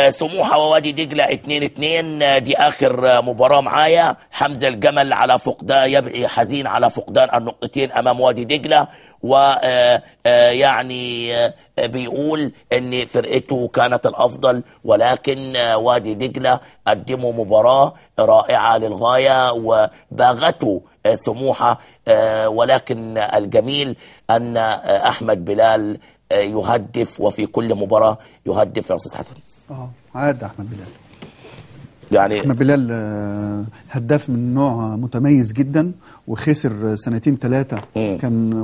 سموحة ووادي دجلة 2-2. دي آخر مباراة معايا. حمزة الجمل على فقدان، يبقى حزين على فقدان النقطتين أمام وادي دجلة، ويعني بيقول ان فرقته كانت الافضل، ولكن وادي دجله قدموا مباراه رائعه للغايه وباغتوا سموحه. ولكن الجميل ان احمد بلال يهدف، وفي كل مباراه يهدف يا استاذ حسن. عاد احمد بلال، يعني احمد بلال هداف من نوع متميز جدا، وخسر سنتين 3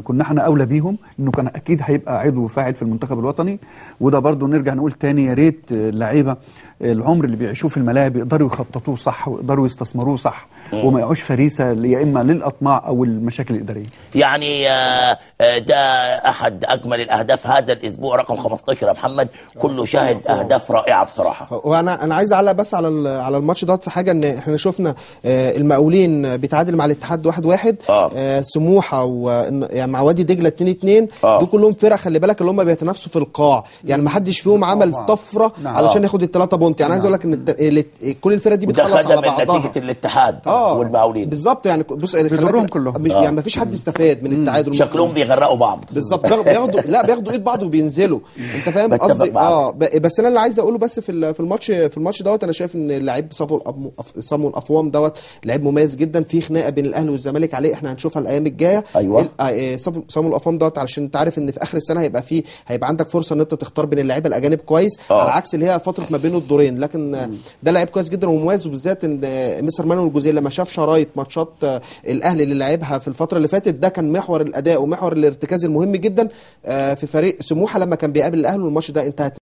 كنا احنا اولى بيهم، انه كان اكيد هيبقى عضو فاعل في المنتخب الوطني. وده برضو نرجع نقول تاني، يا ريت اللعيبه العمر اللي بيعيشوه في الملاعب يقدروا يخططوه صح ويقدروا يستثمروه صح، وما يقعوش فريسه يا اما للاطماع او المشاكل الاداريه. يعني ده احد اجمل الاهداف هذا الاسبوع رقم 15 يا محمد، كله شاهد اهداف رائعه بصراحه. وانا عايز اعلق بس على الماتش ده في حاجه، ان احنا شفنا المقاولين بيتعادل مع الاتحاد 1-1، سموحه يعني مع وادي دجله 2-2. دول كلهم فرق خلي بالك اللي هم بيتنافسوا في القاع، يعني ما حدش فيهم عمل طفره علشان ياخد ال3 بونت. يعني عايز اقول لك ان كل الفرق دي بتخلص على بعضها. نتيجه الاتحاد والمقاولين بالظبط. يعني بص بيضرهم كلهم، يعني ما فيش حد استفاد من التعادل. شكلهم بيغرقوا بعض بالظبط. بياخدوا ايد بعض وبينزلوا. انت فاهم قصدي؟ بس انا اللي عايز اقوله بس في الماتش دوت، انا شايف ان اللعيب صامو الافوام دوت لعيب مميز جدا. في خناقه بين الاهلي والزمالك عليه، احنا هنشوفها الايام الجايه. ايوه صامو الافوام دوت، علشان انت عارف ان في اخر السنه هيبقى عندك فرصه ان انت تختار بين اللعيبه الاجانب كويس، على عكس اللي هي فتره ما بينه الدورين. لكن ده لعيب كويس جدا ومميز، وبالذات ان مستر مانويل جوزيه لما شاف شرايط ماتشات الاهلي اللي لعبها في الفتره اللي فاتت، ده كان محور الاداء ومحور الارتكاز المهم جدا في فريق سموحه لما كان بيقابل الاهلي، والماتش ده انتهت